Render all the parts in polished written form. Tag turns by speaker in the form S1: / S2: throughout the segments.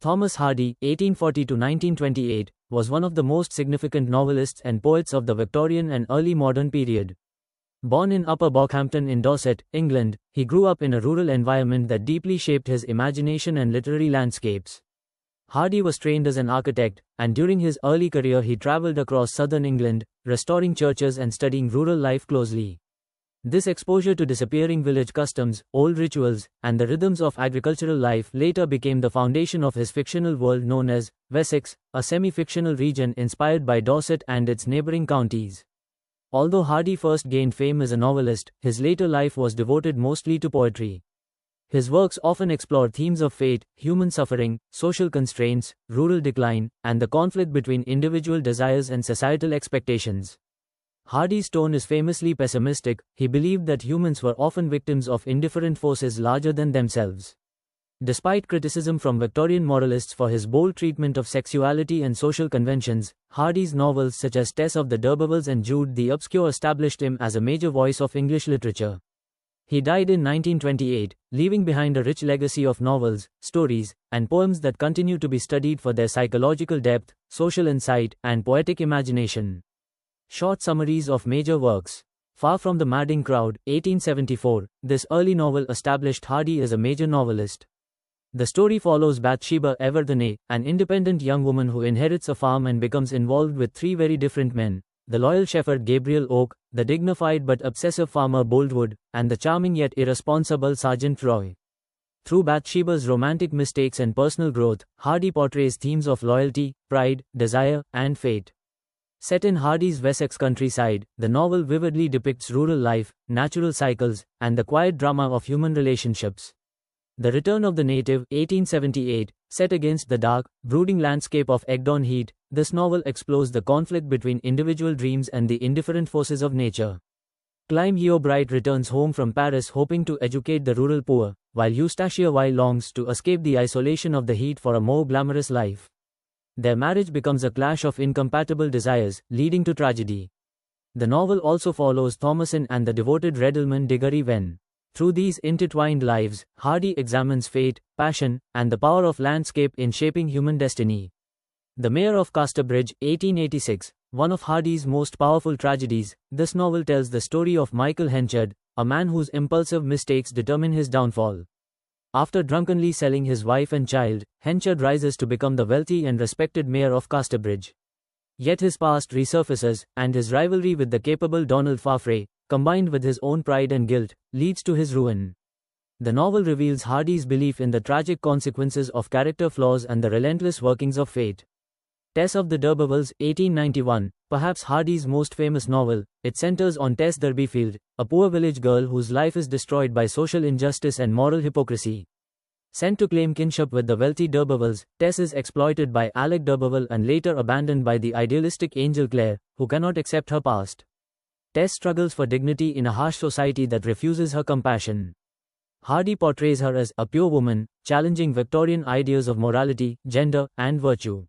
S1: Thomas Hardy (1840–1928) was one of the most significant novelists and poets of the Victorian and early modern period. Born in Upper Bockhampton in Dorset, England, he grew up in a rural environment that deeply shaped his imagination and literary landscapes. Hardy was trained as an architect, and during his early career he travelled across southern England, restoring churches and studying rural life closely. This exposure to disappearing village customs, old rituals, and the rhythms of agricultural life later became the foundation of his fictional world known as Wessex, a semi-fictional region inspired by Dorset and its neighbouring counties. Although Hardy first gained fame as a novelist, his later life was devoted mostly to poetry. His works often explore themes of fate, human suffering, social constraints, rural decline, and the conflict between individual desires and societal expectations. Hardy's tone is famously pessimistic. He believed that humans were often victims of indifferent forces larger than themselves. Despite criticism from Victorian moralists for his bold treatment of sexuality and social conventions, Hardy's novels such as Tess of the D'Urbervilles and Jude the Obscure established him as a major voice of English literature. He died in 1928, leaving behind a rich legacy of novels, stories, and poems that continue to be studied for their psychological depth, social insight, and poetic imagination. Short summaries of major works. Far from the Madding Crowd, 1874, this early novel established Hardy as a major novelist. The story follows Bathsheba Everdene, an independent young woman who inherits a farm and becomes involved with three very different men: the loyal shepherd Gabriel Oak, the dignified but obsessive farmer Boldwood, and the charming yet irresponsible Sergeant Roy. Through Bathsheba's romantic mistakes and personal growth, Hardy portrays themes of loyalty, pride, desire, and fate. Set in Hardy's Wessex countryside, the novel vividly depicts rural life, natural cycles, and the quiet drama of human relationships. The Return of the Native, 1878, set against the dark, brooding landscape of Egdon Heath, this novel explores the conflict between individual dreams and the indifferent forces of nature. Clyme Heobright returns home from Paris hoping to educate the rural poor, while Eustacia Y longs to escape the isolation of the heat for a more glamorous life. Their marriage becomes a clash of incompatible desires, leading to tragedy. The novel also follows Thomasin and the devoted Redalman Diggory Wen. Through these intertwined lives, Hardy examines fate, passion, and the power of landscape in shaping human destiny. The Mayor of Casterbridge, 1886, one of Hardy's most powerful tragedies, this novel tells the story of Michael Henchard, a man whose impulsive mistakes determine his downfall. After drunkenly selling his wife and child, Henchard rises to become the wealthy and respected mayor of Casterbridge. Yet his past resurfaces, and his rivalry with the capable Donald Farfrae, combined with his own pride and guilt, leads to his ruin. The novel reveals Hardy's belief in the tragic consequences of character flaws and the relentless workings of fate. Tess of the D'Urbervilles, 1891, perhaps Hardy's most famous novel, it centers on Tess Durbeyfield, a poor village girl whose life is destroyed by social injustice and moral hypocrisy. Sent to claim kinship with the wealthy D'Urbervilles, Tess is exploited by Alec d'Urberville and later abandoned by the idealistic Angel Clare, who cannot accept her past. Tess struggles for dignity in a harsh society that refuses her compassion. Hardy portrays her as a pure woman, challenging Victorian ideas of morality, gender, and virtue.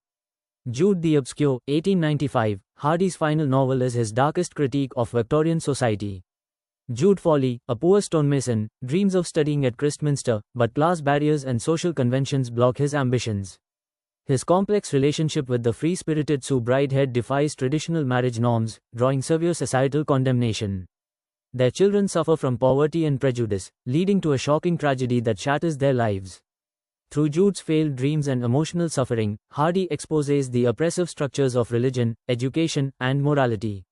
S1: Jude the Obscure, 1895, Hardy's final novel is his darkest critique of Victorian society. Jude Foley, a poor stonemason, dreams of studying at Christminster, but class barriers and social conventions block his ambitions. His complex relationship with the free-spirited Sue Bridehead defies traditional marriage norms, drawing severe societal condemnation. Their children suffer from poverty and prejudice, leading to a shocking tragedy that shatters their lives. Through Jude's failed dreams and emotional suffering, Hardy exposes the oppressive structures of religion, education, and morality.